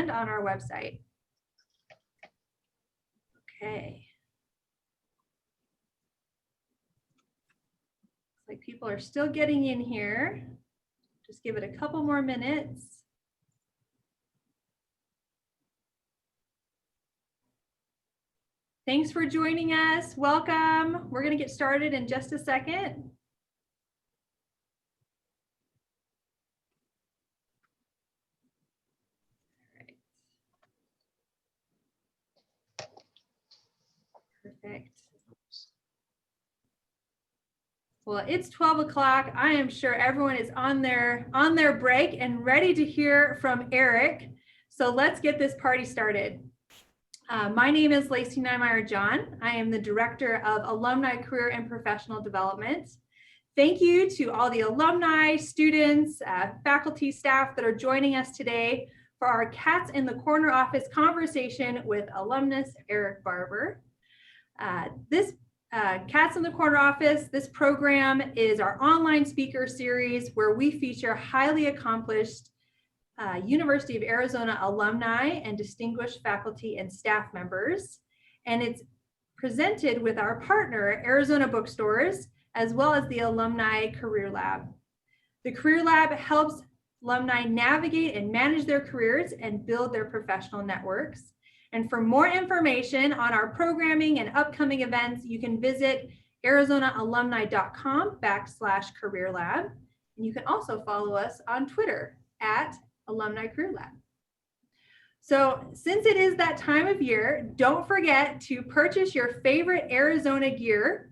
and on our website. Okay. Looks like people are still getting in here. Just give it a couple more minutes. Thanks for joining us. Welcome. We're going to get started in just a second. Perfect. Well, it's 12 o'clock. I am sure everyone is on their break and ready to hear from Erick. So let's get this party started. My name is Lacey Niemeyer-John. I am the Director of Alumni Career and Professional Development. Thank you to all the alumni, students, faculty, staff that are joining us today for our Cats in the Corner office conversation with alumnus Erick Barbor. This Cats in the Corner office, this program is our online speaker series where we feature highly accomplished University of Arizona alumni and distinguished faculty and staff members. And it's presented with our partner, Arizona Bookstores, as well as the Alumni Career Lab. The Career Lab helps alumni navigate and manage their careers and build their professional networks. And for more information on our programming and upcoming events, you can visit arizonaalumni.com/career lab. And you can also follow us on Twitter at Alumni Career Lab. So since it is that time of year, don't forget to purchase your favorite Arizona gear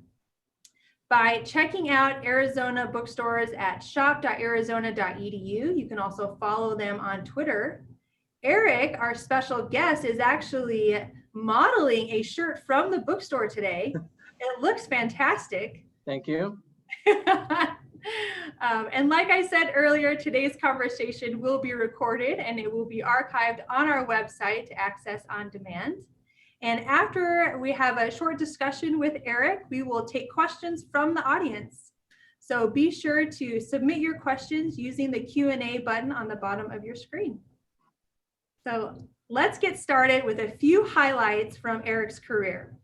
by checking out Arizona Bookstores at shop.arizona.edu. You can also follow them on Twitter. Erick, our special guest, is actually modeling a shirt from the bookstore today. It looks fantastic. Thank you. And like I said earlier, today's conversation will be recorded and it will be archived on our website to access on demand. And after we have a short discussion with Erick, we will take questions from the audience. So be sure to submit your questions using the Q&A button on the bottom of your screen. So let's get started with a few highlights from Erick's career.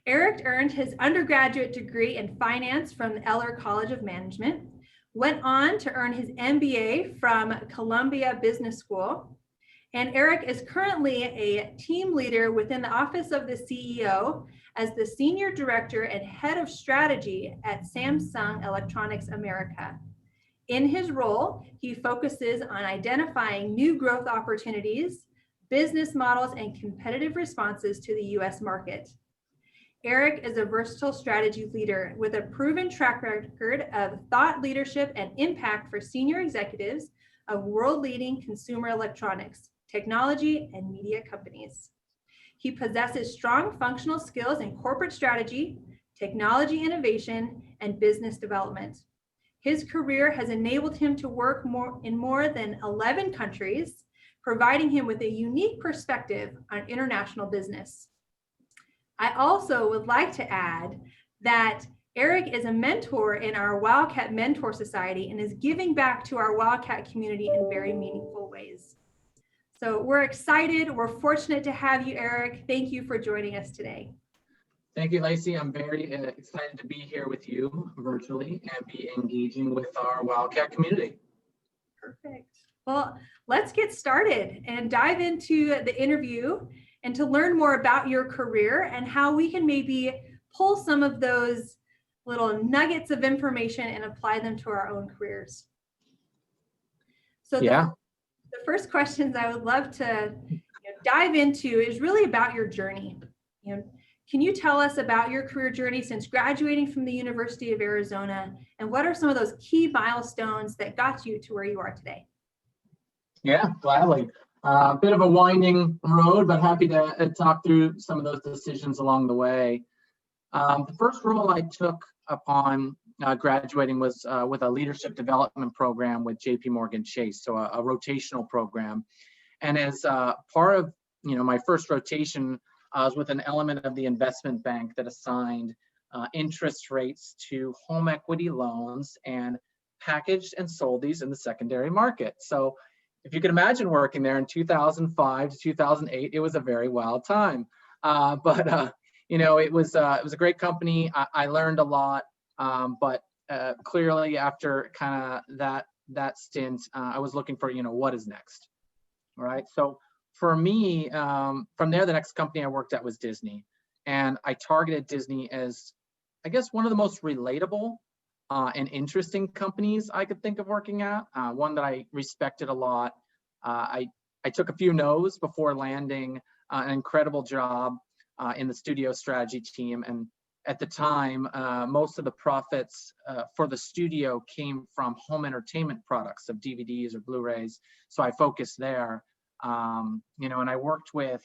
Erick earned his undergraduate degree in finance from the Eller College of Management, went on to earn his MBA from Columbia Business School, and Erick is currently a team leader within the Office of the CEO as the Senior Director and Head of Strategy at Samsung Electronics America. In his role, he focuses on identifying new growth opportunities, business models, and competitive responses to the U.S. market. Erick is a versatile strategy leader with a proven track record of thought leadership and impact for senior executives of world-leading consumer electronics, technology, and media companies. He possesses strong functional skills in corporate strategy, technology innovation, and business development. His career has enabled him to work in more than 11 countries, providing him with a unique perspective on international business. I also would like to add that Erick is a mentor in our Wildcat Mentor Society and is giving back to our Wildcat community in very meaningful ways. So we're excited. We're fortunate to have you, Erick. Thank you for joining us today. Thank you, Lacey. I'm very excited to be here with you virtually and be engaging with our Wildcat community. Perfect. Well, let's get started and dive into the interview and to learn more about your career and how we can maybe pull some of those little nuggets of information and apply them to our own careers. So the first questions I would love to dive into is really about your journey. Can you tell us about your career journey since graduating from the University of Arizona, and what are some of those key milestones that got you to where you are today? Yeah, gladly. A bit of a winding road, but happy to talk through some of those decisions along the way. The first role I took upon graduating was with a leadership development program with JP Chase, so a rotational program. And as part of my first rotation, I was with an element of the investment bank that assigned interest rates to home equity loans and packaged and sold these in the secondary market. So if you can imagine working there in 2005 to 2008, it was a very wild time. But it was a great company. I learned a lot, but clearly after kind of that stint, I was looking for, what is next, right? So for me, from there, the next company I worked at was Disney, and I targeted Disney as, I guess, one of the most relatable and interesting companies I could think of working at. One that I respected a lot. I took a few no's before landing an incredible job in the studio strategy team. And at the time, most of the profits for the studio came from home entertainment products of DVDs or Blu-rays. So I focused there, and I worked with,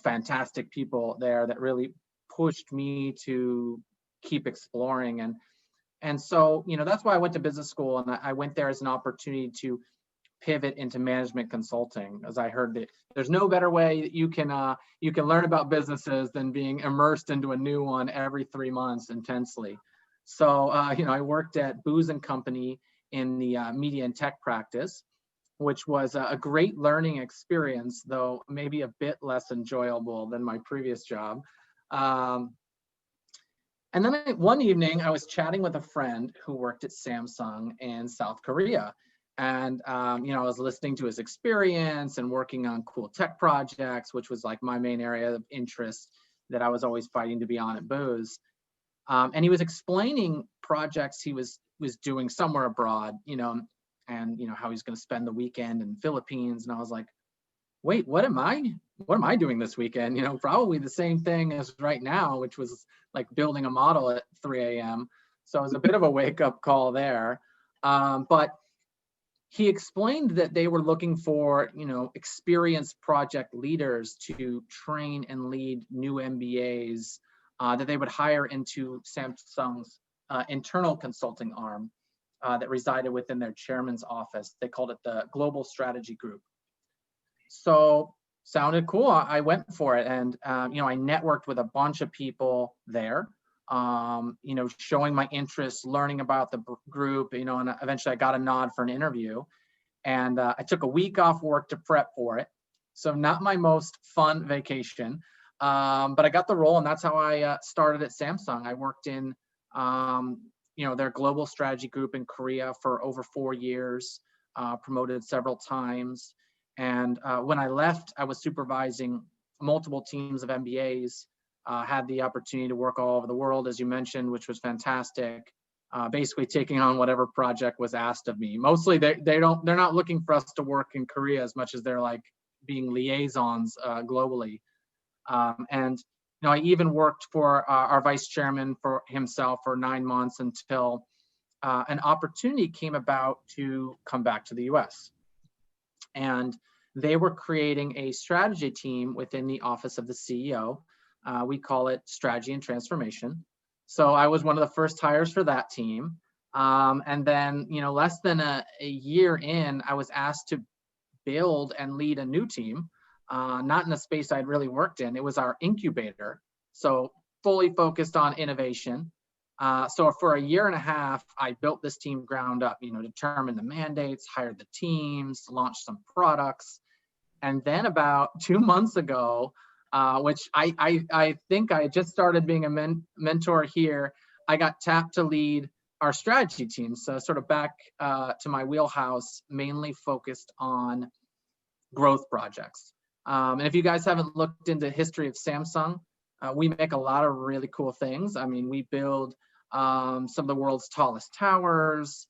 fantastic people there that really pushed me to keep exploring. And so, that's why I went to business school, and I went there as an opportunity to pivot into management consulting, as I heard that there's no better way that you can learn about businesses than being immersed into a new one every 3 months intensely. So, I worked at Booz & Company in the media and tech practice, which was a great learning experience, though maybe a bit less enjoyable than my previous job. And then one evening, I was chatting with a friend who worked at Samsung in South Korea. And, I was listening to his experience and working on cool tech projects, which was like my main area of interest that I was always fighting to be on at Booz. And he was explaining projects he was doing somewhere abroad, and, how he's going to spend the weekend in the Philippines. And I was like, wait, what am I doing this weekend? Probably the same thing as right now, which was like building a model at 3 a.m. So it was a bit of a wake up call there. But he explained that they were looking for, experienced project leaders to train and lead new MBAs that they would hire into Samsung's internal consulting arm that resided within their chairman's office. They called it the Global Strategy Group. So sounded cool. I went for it, and I networked with a bunch of people there. Showing my interest, learning about the group, and eventually I got a nod for an interview. And I took a week off work to prep for it. So not my most fun vacation, but I got the role, and that's how I started at Samsung. I worked in, their global strategy group in Korea for over 4 years, promoted several times. And when I left, I was supervising multiple teams of MBAs, had the opportunity to work all over the world, as you mentioned, which was fantastic. Basically taking on whatever project was asked of me. Mostly they're not looking for us to work in Korea as much as they're like being liaisons globally. And I even worked for our vice chairman for himself for 9 months until an opportunity came about to come back to the US. And they were creating a strategy team within the office of the CEO. We call it strategy and transformation. So I was one of the first hires for that team. And then, less than a year in, I was asked to build and lead a new team, not in a space I'd really worked in. It was our incubator. So fully focused on innovation. So for a year and a half, I built this team ground up, determined the mandates, hired the teams, launched some products. And then about 2 months ago, which I think I just started being a mentor here, I got tapped to lead our strategy team. So sort of back to my wheelhouse, mainly focused on growth projects. And if you guys haven't looked into the history of Samsung, we make a lot of really cool things. I mean, we build some of the world's tallest towers.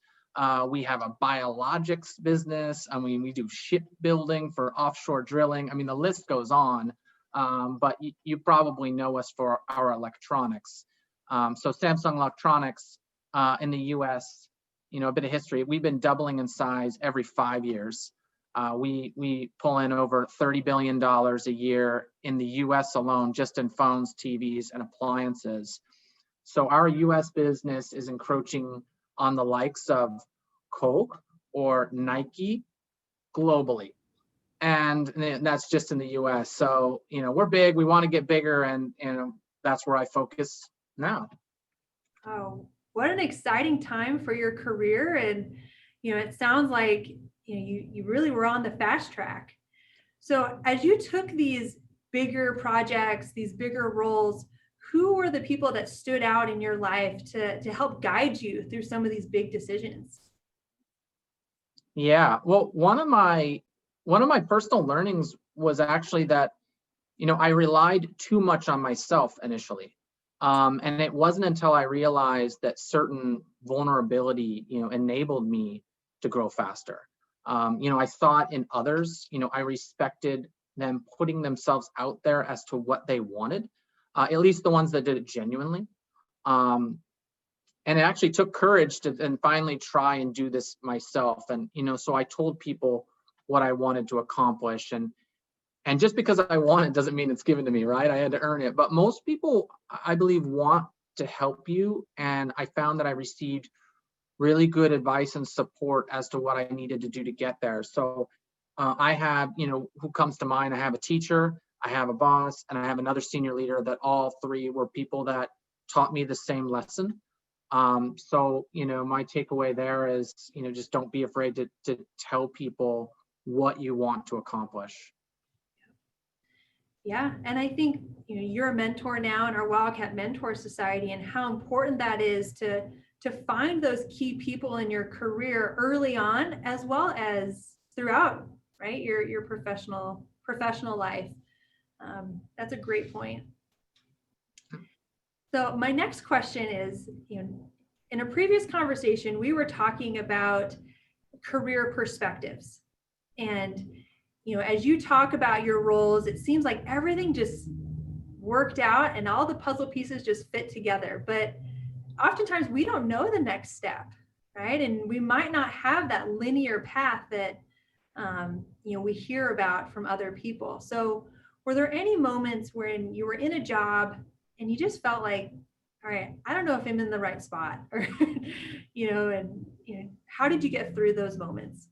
We have a biologics business. I mean, we do shipbuilding for offshore drilling. I mean, the list goes on, but you probably know us for our electronics. So Samsung Electronics in the US, a bit of history. We've been doubling in size every 5 years. We pull in over $30 billion a year in the US alone, just in phones, TVs, and appliances. So our US business is encroaching on the likes of Coke or Nike globally. And that's just in the US. So, we're big, we want to get bigger, and that's where I focus now. Oh, what an exciting time for your career. And, it sounds like, you really were on the fast track. So as you took these bigger projects, these bigger roles, who were the people that stood out in your life to help guide you through some of these big decisions? Yeah. Well, one of my personal learnings was actually that, I relied too much on myself initially. And it wasn't until I realized that certain vulnerability, enabled me to grow faster. I thought in others, I respected them putting themselves out there as to what they wanted, at least the ones that did it genuinely. Um, and it actually took courage to then finally try and do this myself. And, so I told people what I wanted to accomplish. And just because I want it doesn't mean it's given to me, right? I had to earn it. But most people, I believe, want to help you. And I found that I received really good advice and support as to what I needed to do to get there. So I have, who comes to mind, I have a teacher, I have a boss, and I have another senior leader that all three were people that taught me the same lesson. So, my takeaway there is, just don't be afraid to tell people what you want to accomplish. Yeah, and I think you're a mentor now in our Wildcat Mentor Society, and how important that is to find those key people in your career early on, as well as throughout, right? Your professional life. That's a great point. So my next question is, in a previous conversation, we were talking about career perspectives, and as you talk about your roles, it seems like everything just worked out and all the puzzle pieces just fit together. But oftentimes we don't know the next step, right? And we might not have that linear path that we hear about from other people. So were there any moments when you were in a job and you just felt like, all right, I don't know if I'm in the right spot, or how did you get through those moments?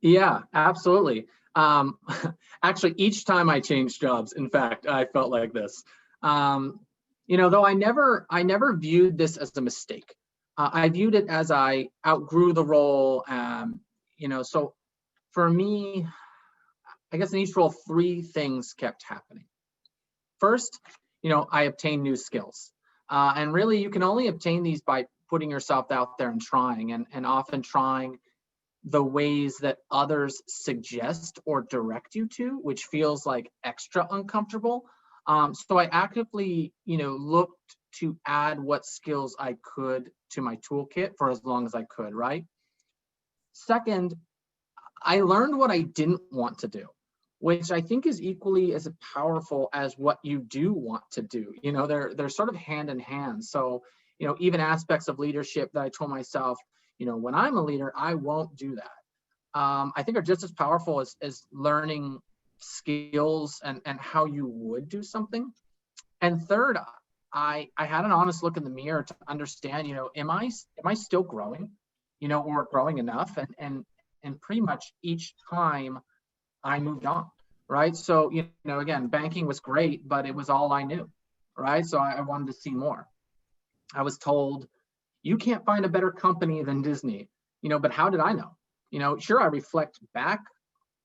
Yeah, absolutely. Actually, each time I changed jobs, in fact, I felt like this. Though I never viewed this as a mistake. I viewed it as I outgrew the role. So for me, I guess in each role, three things kept happening. First, I obtained new skills. And really, you can only obtain these by putting yourself out there and trying, and often trying the ways that others suggest or direct you to, which feels like extra uncomfortable. So I actively, looked to add what skills I could to my toolkit for as long as I could, right? Second, I learned what I didn't want to do, which I think is equally as powerful as what you do want to do. They're sort of hand in hand. So, even aspects of leadership that I told myself, when I'm a leader, I won't do that. I think are just as powerful as learning skills and how you would do something. And third, I had an honest look in the mirror to understand, am I still growing, or growing enough? And pretty much each time I moved on, right? So, again, banking was great, but it was all I knew, right? So I wanted to see more. I was told, you can't find a better company than Disney, but how did I know? Sure, I reflect back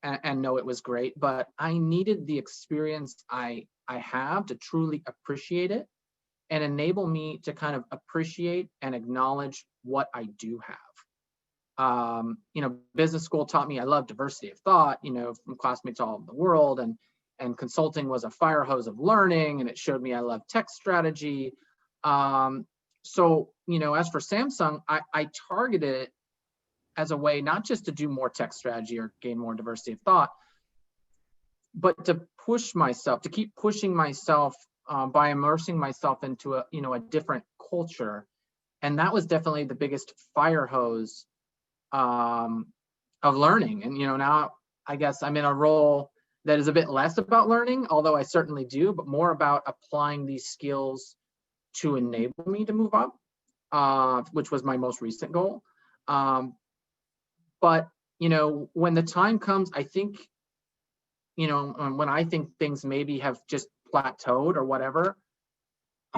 and know it was great, but I needed the experience I have to truly appreciate it and enable me to kind of appreciate and acknowledge what I do have. Business school taught me I love diversity of thought, from classmates all over the world, and consulting was a fire hose of learning, and it showed me I love tech strategy. So, as for Samsung, I targeted it as a way not just to do more tech strategy or gain more diversity of thought, but to push myself, to keep pushing myself by immersing myself into a different culture. And that was definitely the biggest fire hose of learning. And, now I guess I'm in a role that is a bit less about learning, although I certainly do, but more about applying these skills to enable me to move up, which was my most recent goal. But, when the time comes, I think, when I think things maybe have just plateaued or whatever,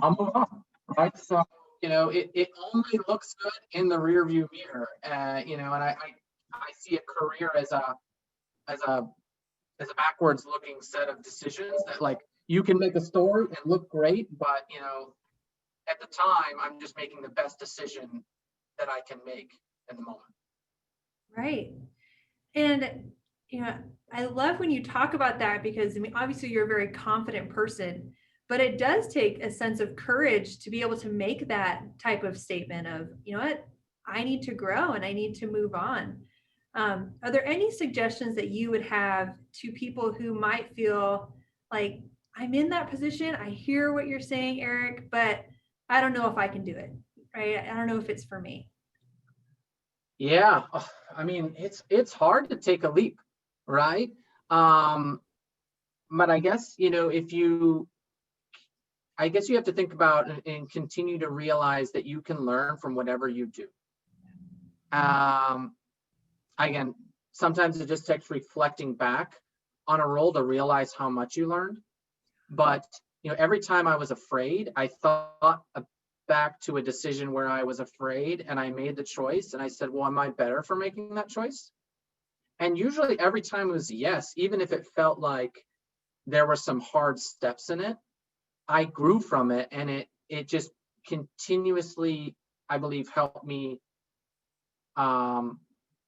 I'll move on, right? So, it only looks good in the rear view mirror, and I I see a career as a backwards looking set of decisions that like you can make a story and look great, but at the time I'm just making the best decision that I can make in the moment. Right. And I love when you talk about that, because I mean, obviously you're a very confident person, but it does take a sense of courage to be able to make that type of statement of, you know what, I need to grow and I need to move on. Are there any suggestions that you would have to people who might feel like, I'm in that position, I hear what you're saying, Erick, but I don't know if I can do it, right? I don't know if it's for me. Yeah, I mean, it's hard to take a leap, right? But I guess, I guess you have to think about and continue to realize that you can learn from whatever you do. Again, sometimes it just takes reflecting back on a role to realize how much you learned. But, every time I was afraid, I thought back to a decision where I was afraid and I made the choice and I said, well, am I better for making that choice? And usually every time it was yes, even if it felt like there were some hard steps in it, I grew from it, and it just continuously, I believe, helped me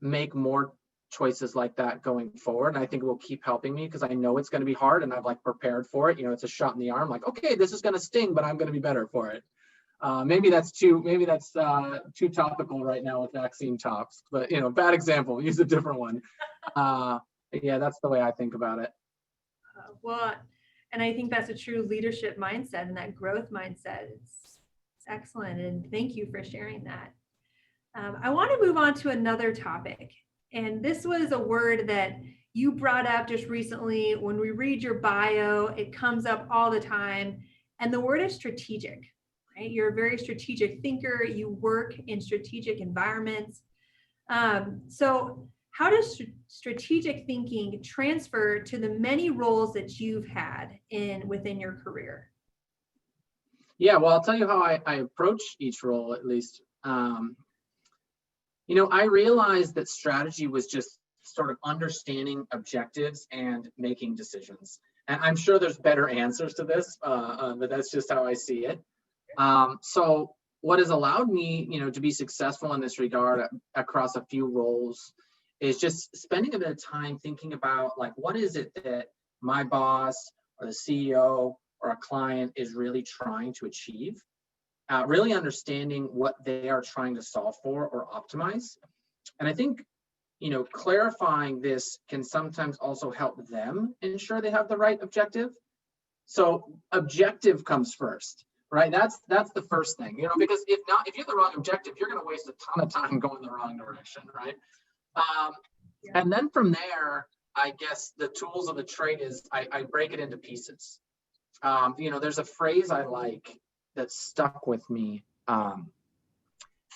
make more choices like that going forward. And I think it will keep helping me because I know it's going to be hard and I've like prepared for it. It's a shot in the arm, like, okay, this is going to sting, but I'm going to be better for it. Maybe that's too topical right now with vaccine talks, but bad example, use a different one. Yeah, that's the way I think about it. Well, and I think that's a true leadership mindset and that growth mindset. It's excellent. And thank you for sharing that. I want to move on to another topic. And this was a word that you brought up just recently. When we read your bio, it comes up all the time. And the word is strategic, right? You're a very strategic thinker. You work in strategic environments. So how does strategic thinking transfer to the many roles that you've had within your career? Yeah, well, I'll tell you how I approach each role, at least. I realized that strategy was just sort of understanding objectives and making decisions. And I'm sure there's better answers to this, but that's just how I see it. So what has allowed me, to be successful in this regard across a few roles is just spending a bit of time thinking about, like, what is it that my boss or the CEO or a client is really trying to achieve? Really understanding what they are trying to solve for or optimize. And I think, clarifying this can sometimes also help them ensure they have the right objective. So objective comes first, right? That's the first thing, because if you have the wrong objective, you're going to waste a ton of time going the wrong direction, right? And then from there, I guess the tools of the trade is I break it into pieces. There's a phrase I like that stuck with me.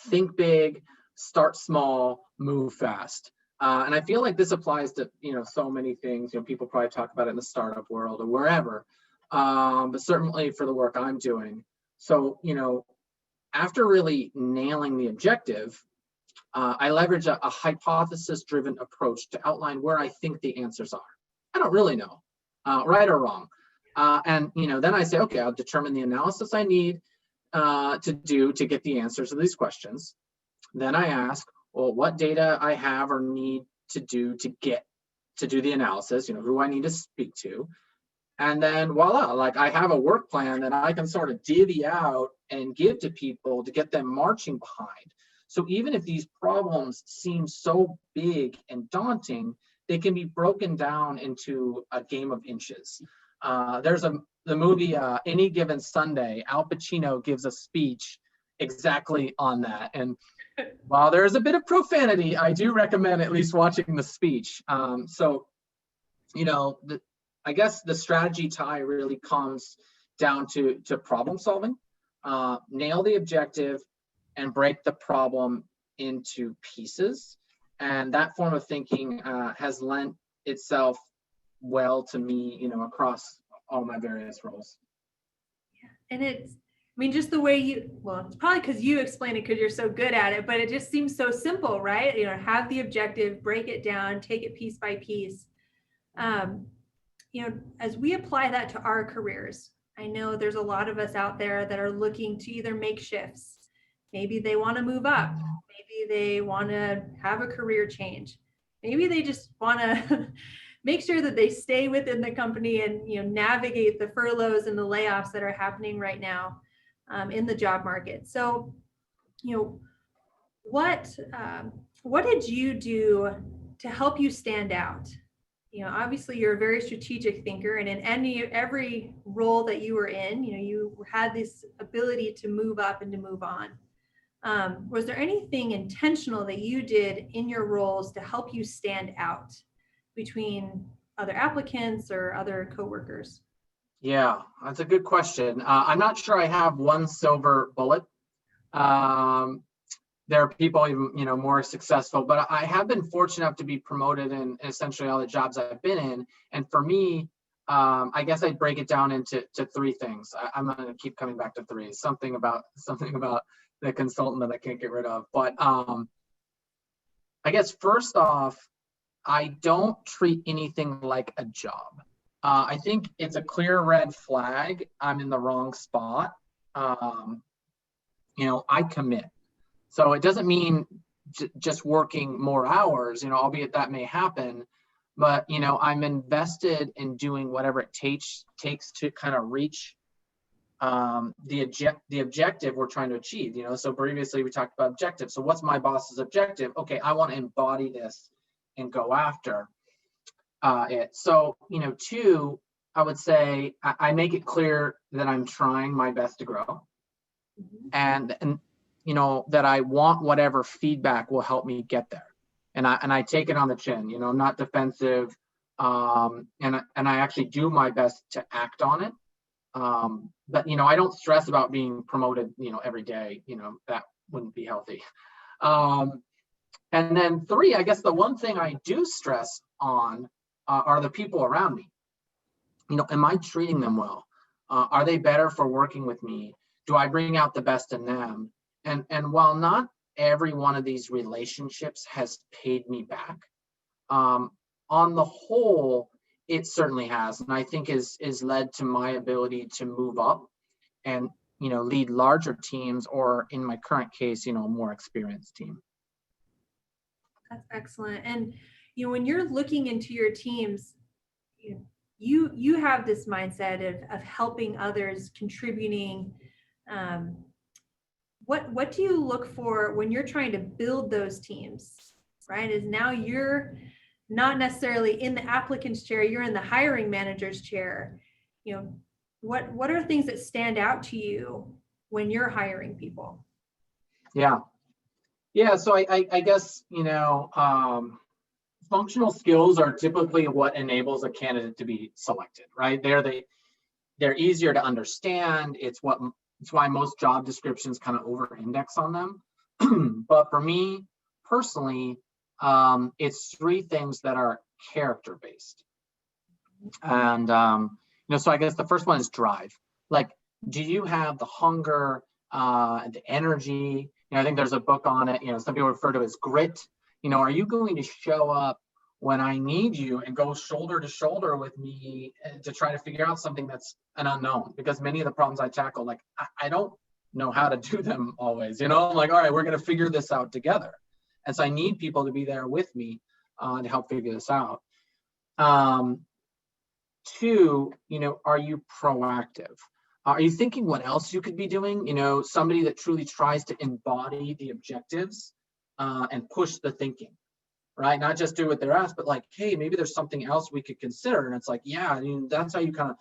Think big, start small, move fast. And I feel like this applies to, so many things. People probably talk about it in the startup world or wherever, but certainly for the work I'm doing. So, after really nailing the objective, I leverage a hypothesis-driven approach to outline where I think the answers are. I don't really know, right or wrong. And then I say, okay, I'll determine the analysis I need to do to get the answers to these questions. Then I ask, well, what data I have or need to do to do the analysis, who I need to speak to. And then voila, like I have a work plan that I can sort of divvy out and give to people to get them marching behind. So even if these problems seem so big and daunting, they can be broken down into a game of inches. There's the movie Any Given Sunday. Al Pacino gives a speech exactly on that. And while there's a bit of profanity, I do recommend at least watching the speech. I guess the strategy tie really comes down to problem solving. Nail the objective and break the problem into pieces. And that form of thinking has lent itself well to me, across all my various roles. Yeah. And mean, just the way you, well, it's probably because you explain it because you're so good at it, but it just seems so simple, right? Have the objective, break it down, take it piece by piece. As we apply that to our careers, I know there's a lot of us out there that are looking to either make shifts. Maybe they want to move up. Maybe they want to have a career change. Maybe they just want to make sure that they stay within the company and navigate the furloughs and the layoffs that are happening right now in the job market. So, what did you do to help you stand out? Obviously you're a very strategic thinker, and in every role that you were in, you had this ability to move up and to move on. Was there anything intentional that you did in your roles to help you stand out between other applicants or other coworkers? Yeah, that's a good question. I'm not sure I have one silver bullet. There are people even, more successful, but I have been fortunate enough to be promoted in essentially all the jobs I've been in. And for me, I guess I'd break it down into three things. I'm going to keep coming back to three. Something about the consultant that I can't get rid of. But I guess first off, I don't treat anything like a job. I think it's a clear red flag. I'm in the wrong spot. I commit. So it doesn't mean just working more hours, albeit that may happen, but, I'm invested in doing whatever it takes to kind of reach the objective we're trying to achieve. So previously we talked about objectives. So what's my boss's objective? Okay, I want to embody this and go after it. So, two, I would say I make it clear that I'm trying my best to grow, and that I want whatever feedback will help me get there. And I take it on the chin, I'm not defensive. And I actually do my best to act on it. But, I don't stress about being promoted, every day, that wouldn't be healthy. And then three, I guess the one thing I do stress on are the people around me. Am I treating them well? Are they better for working with me? Do I bring out the best in them? And while not every one of these relationships has paid me back, on the whole, it certainly has, and I think is led to my ability to move up and lead larger teams, or in my current case, a more experienced team. That's excellent. And when you're looking into your teams, you have this mindset of helping others, contributing. What do you look for when you're trying to build those teams, right? Is now you're not necessarily in the applicant's chair, you're in the hiring manager's chair. What are things that stand out to you when you're hiring people? Yeah. So I guess, functional skills are typically what enables a candidate to be selected, right? They're easier to understand. It's why most job descriptions kind of over-index on them. But for me personally, it's three things that are character-based. And, so I guess the first one is drive. Like, do you have the hunger, the energy? I think there's a book on it, some people refer to it as grit. Are you going to show up when I need you and go shoulder to shoulder with me to try to figure out something that's an unknown? Because many of the problems I tackle, like, I don't know how to do them always, I'm like, all right, we're going to figure this out together. And so I need people to be there with me to help figure this out. Two, are you proactive? Are you thinking what else you could be doing? Somebody that truly tries to embody the objectives and push the thinking, right? Not just do what they're asked, but like, hey, maybe there's something else we could consider. And it's like, yeah, that's how you kind of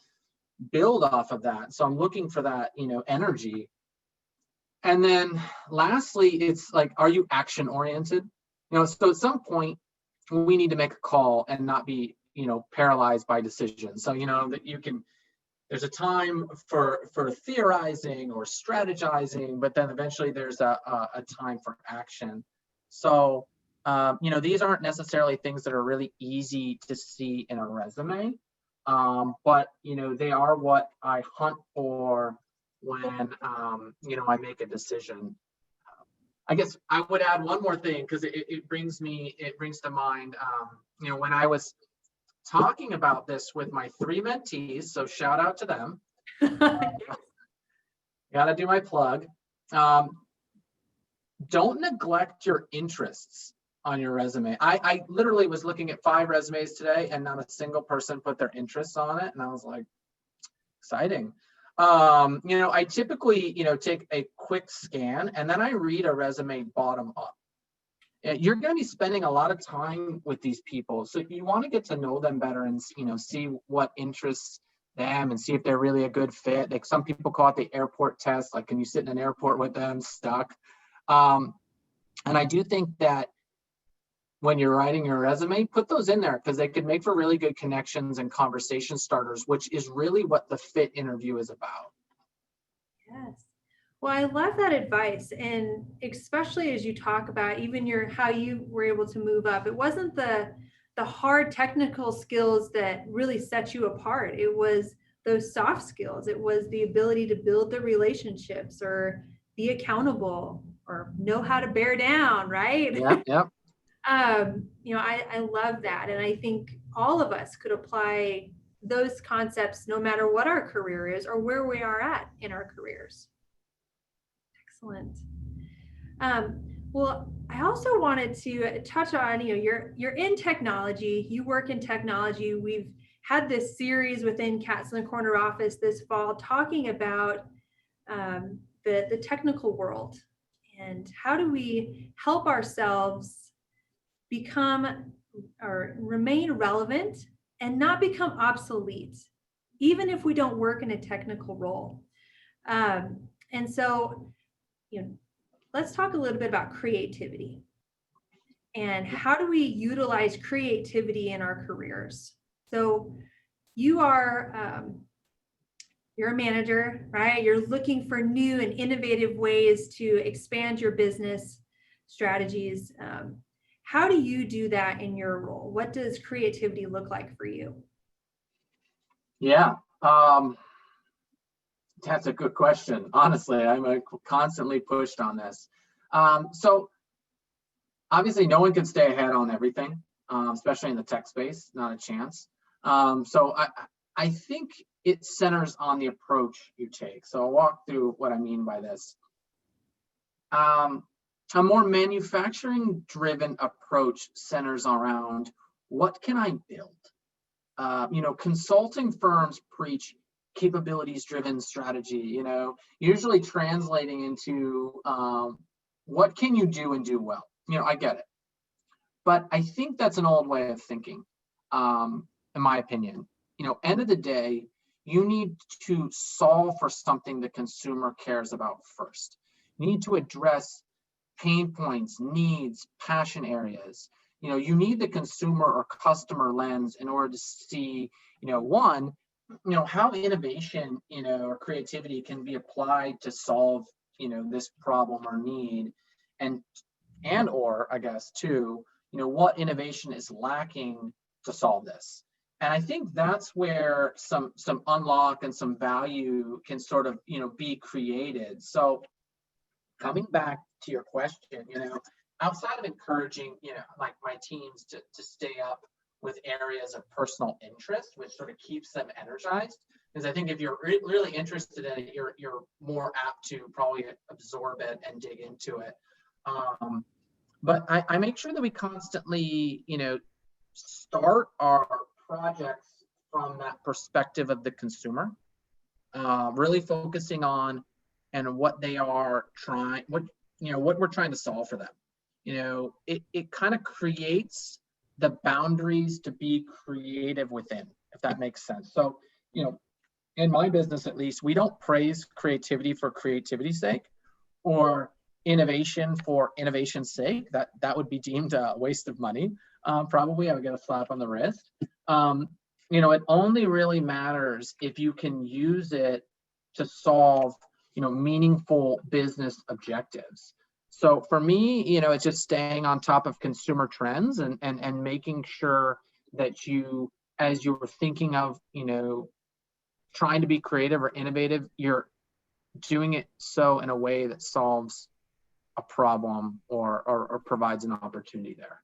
build off of that. So I'm looking for that, energy. And then lastly, it's like, are you action oriented? So at some point we need to make a call and not be, paralyzed by decisions. So, that there's a time for theorizing or strategizing, but then eventually there's a time for action. So, these aren't necessarily things that are really easy to see in a resume, but, they are what I hunt for when, I make a decision. I guess I would add one more thing because it brings to mind, when I was talking about this with my 3 mentees, so shout out to them. Gotta do my plug. Don't neglect your interests on your resume. I literally was looking at 5 resumes today and not a single person put their interests on it. And I was like, exciting. I typically, take a quick scan and then I read a resume bottom up. You're going to be spending a lot of time with these people. So you want to get to know them better and, see what interests them and see if they're really a good fit. Like some people call it the airport test. Like, can you sit in an airport with them stuck? And I do think that when you're writing your resume, put those in there because they could make for really good connections and conversation starters, which is really what the fit interview is about. Yes. Well, I love that advice. And especially as you talk about even how you were able to move up, it wasn't the hard technical skills that really set you apart. It was those soft skills. It was the ability to build the relationships or be accountable or know how to bear down, right? Yep. I love that. And I think all of us could apply those concepts no matter what our career is or where we are at in our careers. Excellent. Well, I also wanted to touch on, you're in technology, you work in technology. We've had this series within Cats in the Corner office this fall talking about the technical world and how do we help ourselves become or remain relevant and not become obsolete, even if we don't work in a technical role. And so, let's talk a little bit about creativity and how do we utilize creativity in our careers. So you're a manager, right? You're looking for new and innovative ways to expand your business strategies. How do you do that in your role? What does creativity look like for you? Yeah, that's a good question. Honestly, I'm constantly pushed on this. So obviously no one can stay ahead on everything, especially in the tech space, not a chance. So I think it centers on the approach you take. So I'll walk through what I mean by this. A more manufacturing driven approach centers around what can I build? Consulting firms preach capabilities driven strategy, usually translating into what can you do and do well? I get it. But I think that's an old way of thinking, in my opinion. End of the day, you need to solve for something the consumer cares about first. You need to address pain points, needs, passion areas. You need the consumer or customer lens in order to see, one, how innovation, or creativity can be applied to solve, this problem or need, and or I guess two, what innovation is lacking to solve this. And I think that's where some unlock and some value can sort of, be created. So coming back to your question, outside of encouraging, like my teams to stay up with areas of personal interest, which sort of keeps them energized, because I think if you're really interested in it, you're more apt to probably absorb it and dig into it. But I make sure that we constantly, start our projects from that perspective of the consumer, really focusing on and what they are trying, what we're trying to solve for them. It kind of creates the boundaries to be creative within, if that makes sense. So, in my business, at least, we don't praise creativity for creativity's sake or innovation for innovation's sake. That would be deemed a waste of money. Probably I would get a slap on the wrist. It only really matters if you can use it to solve, meaningful business objectives. So for me, it's just staying on top of consumer trends and making sure that you, as you're thinking of, trying to be creative or innovative, you're doing it so in a way that solves a problem or provides an opportunity there.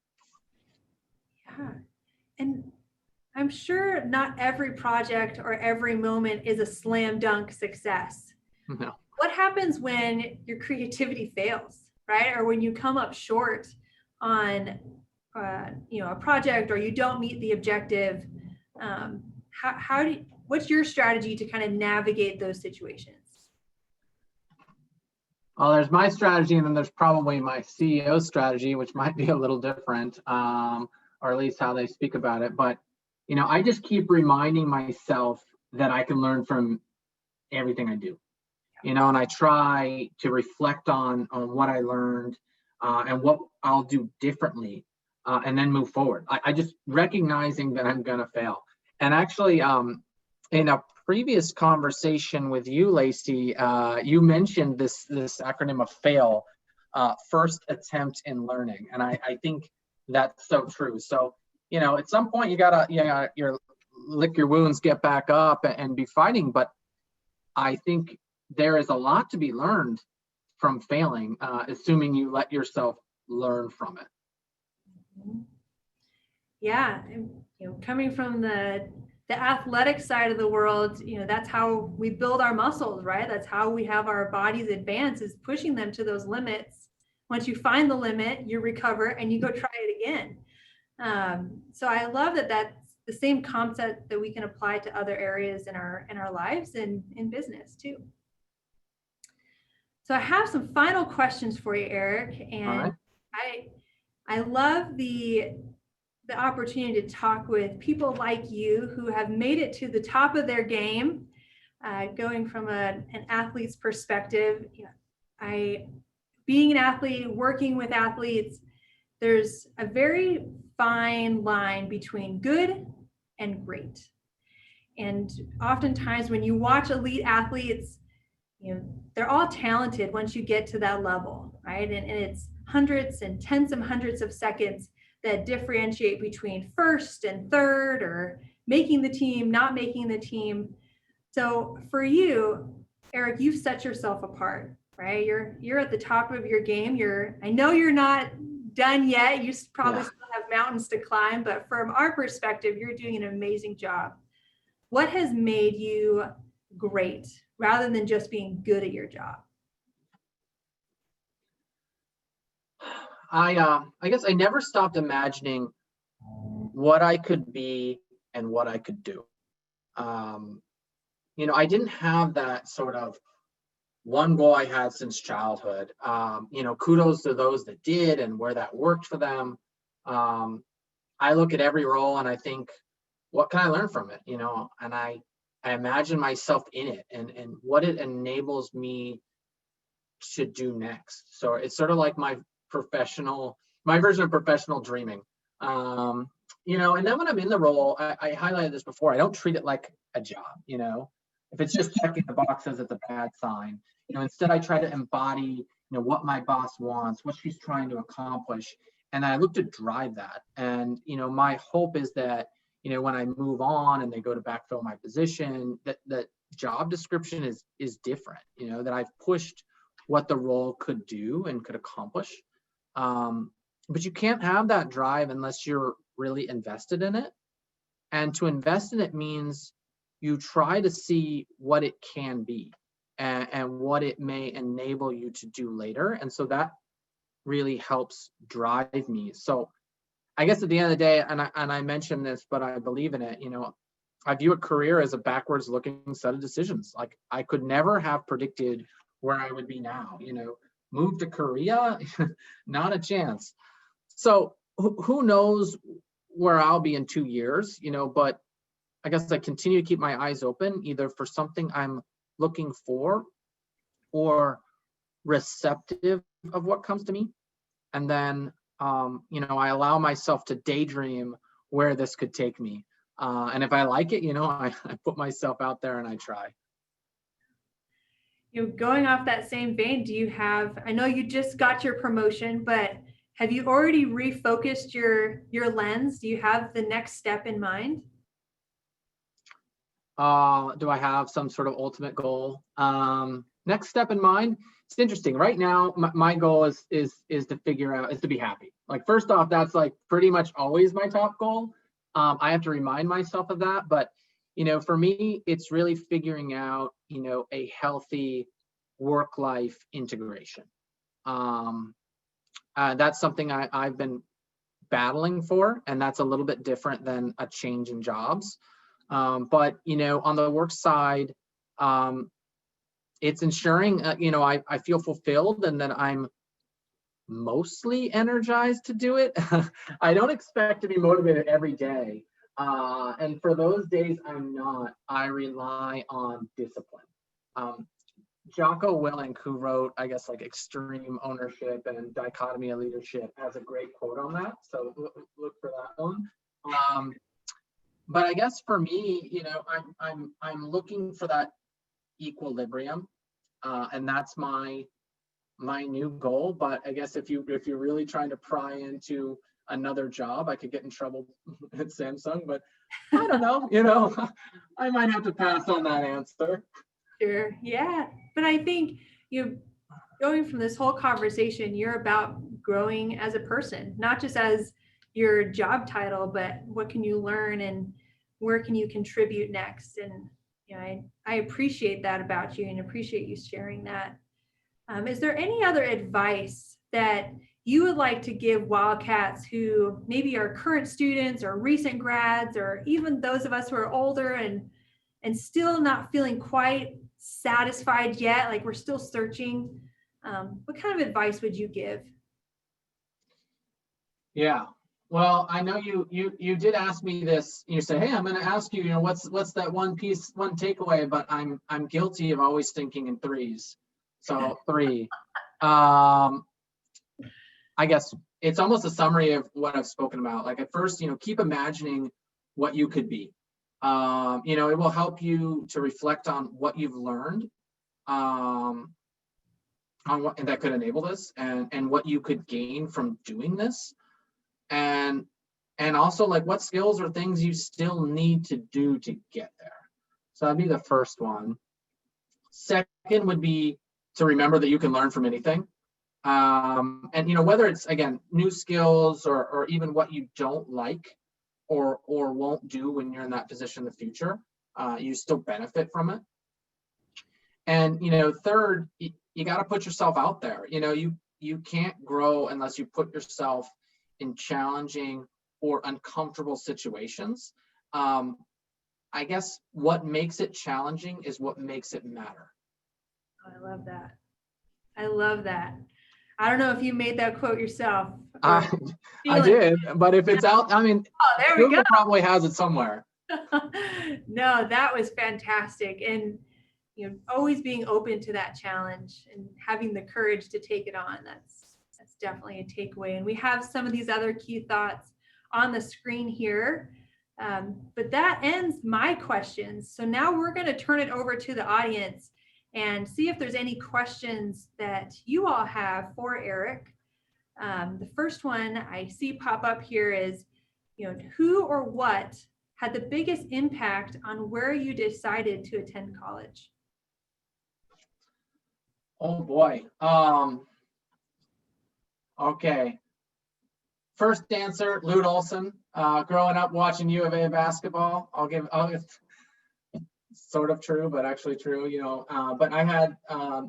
Yeah. And I'm sure not every project or every moment is a slam dunk success. No. What happens when your creativity fails, right? Or when you come up short on, a project, or you don't meet the objective? What's your strategy to kind of navigate those situations? Well, there's my strategy, and then there's probably my CEO's strategy, which might be a little different, or at least how they speak about it. But, I just keep reminding myself that I can learn from everything I do, and I try to reflect on what I learned and what I'll do differently, and then move forward. I just recognizing that I'm going to fail. And actually, in a previous conversation with you, Lacey, you mentioned this acronym of FAIL, first attempt in learning, and I think that's so true. So, at some point you gotta lick your wounds, get back up, and be fighting. But I think there is a lot to be learned from failing, assuming you let yourself learn from it. Yeah, and, coming from the athletic side of the world, that's how we build our muscles, right? That's how we have our bodies advance, is pushing them to those limits. Once you find the limit, you recover and you go try it again. So I love that that's the same concept that we can apply to other areas in our lives and in business too. So I have some final questions for you, Eric, and I love the opportunity to talk with people like you who have made it to the top of their game, going from an athlete's perspective. Being an athlete, working with athletes, there's a very fine line between good and great. And oftentimes when you watch elite athletes, they're all talented once you get to that level, right? And it's hundreds and tens of hundreds of seconds that differentiate between first and third, or making the team, not making the team. So for you, Eric, you've set yourself apart, right? You're at the top of your game. I know you're not done yet. You probably still have mountains to climb, but from our perspective, you're doing an amazing job. What has made you great rather than just being good at your job? I guess I never stopped imagining what I could be and what I could do. I didn't have that sort of one goal I had since childhood. Kudos to those that did and where that worked for them. I look at every role and I think, what can I learn from it? And I imagine myself in it and what it enables me to do next. So it's sort of like my version of professional dreaming. And then when I'm in the role, I highlighted this before, I don't treat it like a job. If it's just checking the boxes, it's a bad sign. Instead I try to embody, what my boss wants, what she's trying to accomplish. And I look to drive that. And, my hope is that, when I move on and they go to backfill my position, that job description is different, that I've pushed what the role could do and could accomplish. But you can't have that drive unless you're really invested in it. And to invest in it means you try to see what it can be and what it may enable you to do later. And so that really helps drive me. So I guess at the end of the day, and I mentioned this, but I believe in it, I view a career as a backwards looking set of decisions. Like I could never have predicted where I would be now, move to Korea, not a chance. So who knows where I'll be in 2 years, but I guess I continue to keep my eyes open, either for something I'm looking for or receptive of what comes to me. And then, I allow myself to daydream where this could take me. And if I like it, I put myself out there and I try. Going off that same vein, I know you just got your promotion, but have you already refocused your lens? Do you have the next step in mind? Do I have some sort of ultimate goal? next step in mind, it's interesting. Right now, my goal is to figure out, is to be happy. Like, first off, that's like pretty much always my top goal. I have to remind myself of that, but for me, it's really figuring out, a healthy work-life integration. That's something I've been battling for, and that's a little bit different than a change in jobs. But on the work side, it's ensuring, I feel fulfilled and that I'm mostly energized to do it. I don't expect to be motivated every day. And for those days I'm not, I rely on discipline. Jocko Willink, who wrote, I guess, like Extreme Ownership and Dichotomy of Leadership, has a great quote on that. So look for that one. But I guess for me, I'm looking for that equilibrium, and that's my new goal. But I guess if you're really trying to pry into another job, I could get in trouble at Samsung. But I don't know. I might have to pass on that answer. Sure. Yeah. But I think going from this whole conversation, you're about growing as a person, not just as your job title, but what can you learn and where can you contribute next? And I appreciate that about you and appreciate you sharing that. Is there any other advice that you would like to give Wildcats who maybe are current students or recent grads, or even those of us who are older and still not feeling quite satisfied yet, like we're still searching? What kind of advice would you give? Yeah, well, I know you did ask me this. You said, hey, I'm going to ask you, what's that one takeaway, but I'm guilty of always thinking in threes. So 3. I guess it's almost a summary of what I've spoken about. Like, at first, keep imagining what you could be. It will help you to reflect on what you've learned, on what that could enable this, and what you could gain from doing this, and also, like, what skills or things you still need to do to get there. So that'd be the first one. Second would be to remember that you can learn from anything. And whether it's, again, new skills or even what you don't like or won't do when you're in that position in the future, you still benefit from it. And third, you got to put yourself out there. You can't grow unless you put yourself in challenging or uncomfortable situations. I guess what makes it challenging is what makes it matter. I love that. I love that. I don't know if you made that quote yourself. I did, but if it's out, there we Google go. Probably has it somewhere. No, that was fantastic. And always being open to that challenge and having the courage to take it on. That's definitely a takeaway. And we have some of these other key thoughts on the screen here. But that ends my questions. So now we're going to turn it over to the audience and see if there's any questions that you all have for Erick. The first one I see pop up here is, who or what had the biggest impact on where you decided to attend college? Oh boy. Okay. First answer, Lute Olson. Growing up watching U of A basketball, I'll give sort of true, but actually true, but I had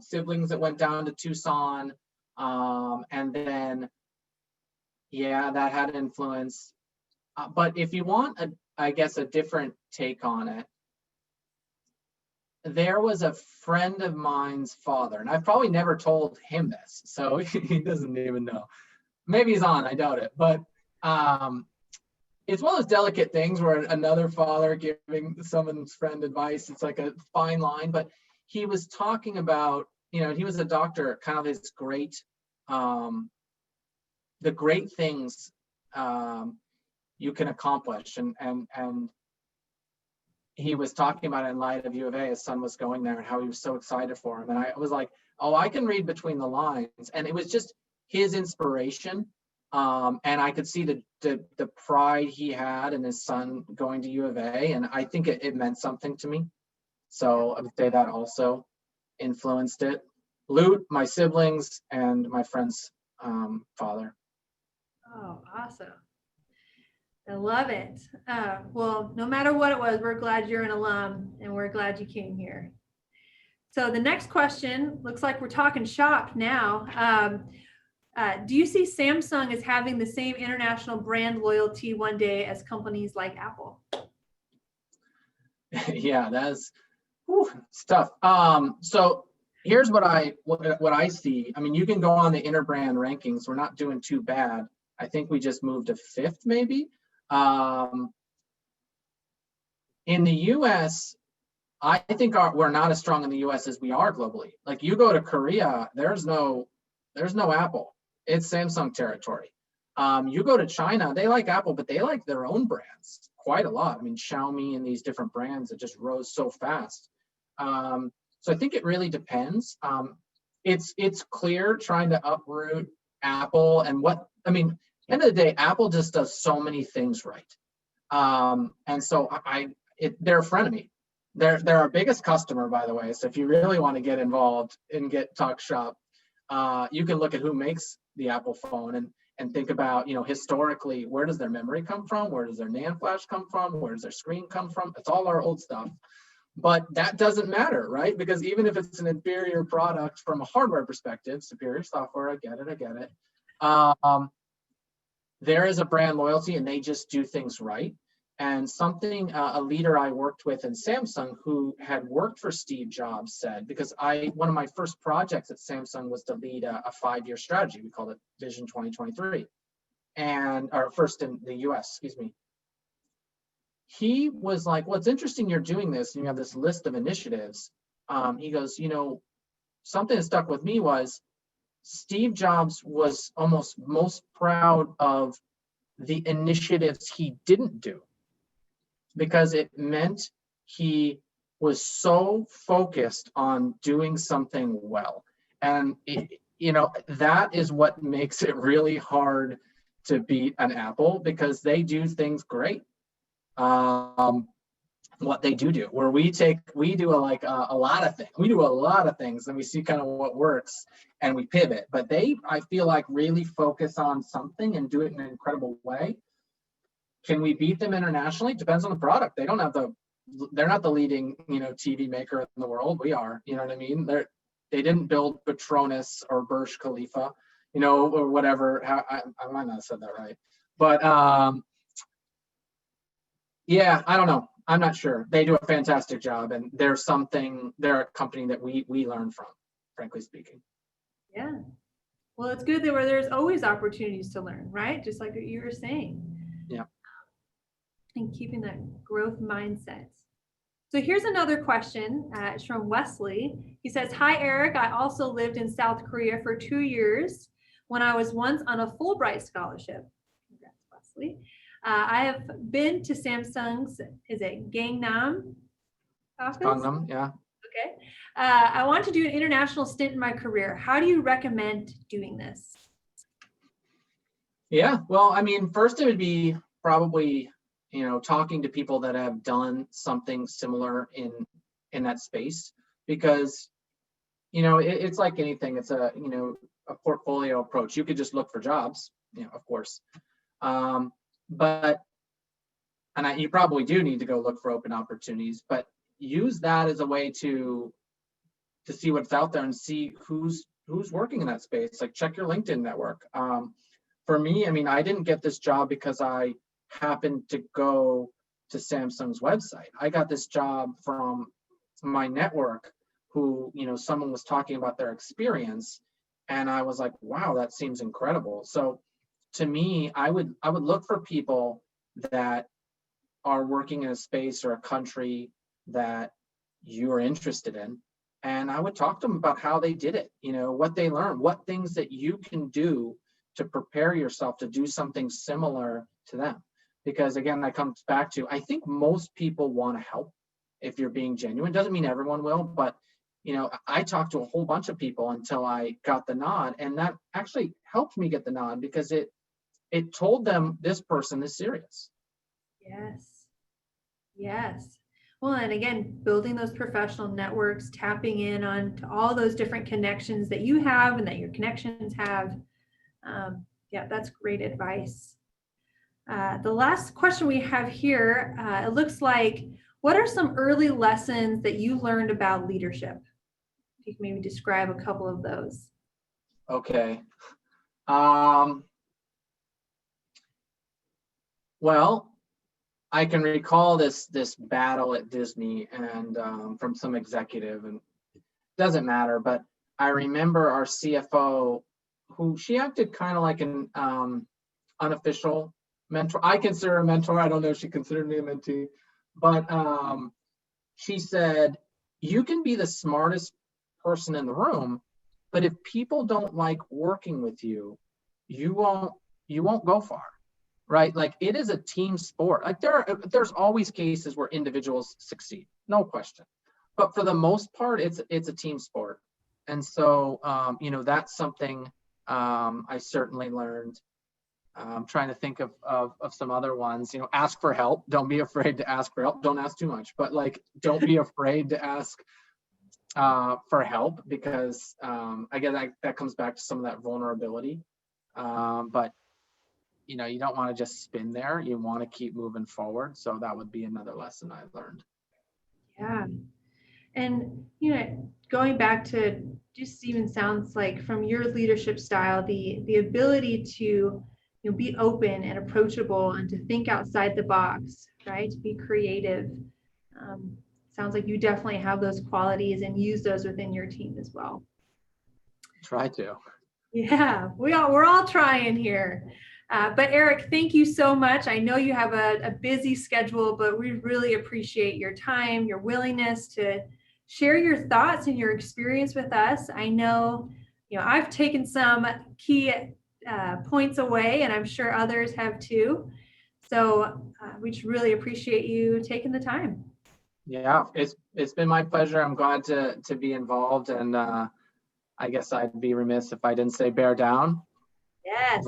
siblings that went down to Tucson, and then, yeah, that had influence. But if you want, I guess, a different take on it, there was a friend of mine's father, and I've probably never told him this, so he doesn't even know. Maybe he's on, I doubt it, but it's one of those delicate things where another father giving someone's friend advice, it's like a fine line. But he was talking about, he was a doctor, kind of his great, the great things you can accomplish. And he was talking about it in light of U of A. His son was going there and how he was so excited for him. And I was like, oh, I can read between the lines. And it was just his inspiration. And I could see the pride he had in his son going to U of A, and I think it meant something to me. So I would say that also. influenced it. Lute, my siblings, and my friend's father. Oh, awesome. I love it. Well, no matter what it was, we're glad you're an alum and we're glad you came here. So the next question, looks like we're talking shop now. Do you see Samsung as having the same international brand loyalty one day as companies like Apple? Yeah, that's stuff. So here's what I see. I mean, you can go on the interbrand rankings. We're not doing too bad. I think we just moved to 5th, maybe. In the US, I think we're not as strong in the US as we are globally. Like you go to Korea, there's no Apple. It's Samsung territory. You go to China, they like Apple, but they like their own brands quite a lot. I mean, Xiaomi and these different brands that just rose so fast. So I think it really depends. It's clear trying to uproot Apple and at the end of the day, Apple just does so many things right. And so they're a friend of me. They're our biggest customer, by the way. So if you really want to get involved and talk shop, you can look at who makes the Apple phone and think about, historically, where does their memory come from? Where does their NAND flash come from? Where does their screen come from? It's all our old stuff. But that doesn't matter, right? Because even if it's an inferior product from a hardware perspective, superior software, I get it. There is a brand loyalty and they just do things right. And something a leader I worked with in Samsung who had worked for Steve Jobs said, because one of my first projects at Samsung was to lead a 5-year strategy. We called it Vision 2023, or first in the US, excuse me. He was like, well, it's interesting you're doing this and you have this list of initiatives. He goes, something that stuck with me was Steve Jobs was almost most proud of the initiatives he didn't do, because it meant he was so focused on doing something well. And, that is what makes it really hard to beat an Apple, because they do things great. What they do, where we do a lot of things. We do a lot of things and we see kind of what works and we pivot. But I feel like really focus on something and do it in an incredible way. Can we beat them internationally? Depends on the product. They're not the leading, TV maker in the world. We are, you know what I mean? They didn't build Petronas or Burj Khalifa, or whatever. I might not have said that right. But yeah, I don't know. I'm not sure. They do a fantastic job, and they're a company that we learn from, frankly speaking. Yeah. Well, it's good that there's always opportunities to learn, right? Just like what you were saying. Yeah. And keeping that growth mindset. So here's another question. It's from Wesley. He says, hi, Eric. I also lived in South Korea for 2 years when I was once on a Fulbright scholarship. Congrats, Wesley. I have been to Samsung's, is it Gangnam office? Gangnam, yeah. Okay. I want to do an international stint in my career. How do you recommend doing this? Yeah, well, first it would be probably, talking to people that have done something similar in that space, because, it's like anything. It's a portfolio approach. You could just look for jobs, of course. You probably do need to go look for open opportunities, but use that as a way to see what's out there and see who's working in that space. Like, check your LinkedIn network. For me, I didn't get this job because I happened to go to Samsung's website. I got this job from my network who, someone was talking about their experience, and I was like, wow, that seems incredible. So to me, I would look for people that are working in a space or a country that you are interested in, and I would talk to them about how they did it, what they learned, what things that you can do to prepare yourself to do something similar to them. Because again, that comes back to, I think most people want to help if you're being genuine. Doesn't mean everyone will, but I talked to a whole bunch of people until I got the nod, and that actually helped me get the nod because it told them this person is serious. Yes. Well, and again, building those professional networks, tapping in on to all those different connections that you have and that your connections have. Yeah, that's great advice. The last question we have here, it looks like, what are some early lessons that you learned about leadership? If you can maybe describe a couple of those. Okay. Well, I can recall this battle at Disney and from some executive, and it doesn't matter, but I remember our CFO, who she acted kind of like an unofficial mentor. I consider her a mentor. I don't know if she considered me a mentee, but she said, you can be the smartest person in the room, but if people don't like working with you, you won't go far. Right? Like, it is a team sport. Like, there's always cases where individuals succeed, no question. But for the most part, it's a team sport. And so, that's something I certainly learned. I'm trying to think of some other ones. Ask for help. Don't be afraid to ask for help. Don't ask too much, but don't be afraid to ask for help, because again, that comes back to some of that vulnerability. But you don't want to just spin there. You want to keep moving forward. So that would be another lesson I learned. Yeah. And, going back to just even sounds like from your leadership style, the ability to be open and approachable and to think outside the box, right? To be creative. Sounds like you definitely have those qualities and use those within your team as well. Try to. Yeah, we're all trying here. But Erick, thank you so much. I know you have a busy schedule, but we really appreciate your time, your willingness to share your thoughts and your experience with us. I know, I've taken some key points away, and I'm sure others have too. So we just really appreciate you taking the time. Yeah, it's been my pleasure. I'm glad to be involved, and I guess I'd be remiss if I didn't say bear down. Yes.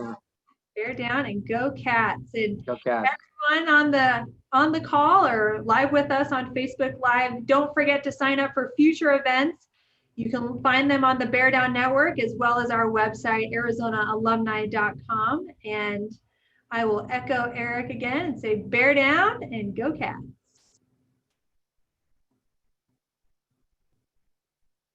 Bear down and go Cats. And go Cats. Everyone on the call or live with us on Facebook Live, don't forget to sign up for future events. You can find them on the Bear Down Network as well as our website, ArizonaAlumni.com. And I will echo Erick again and say bear down and go Cats.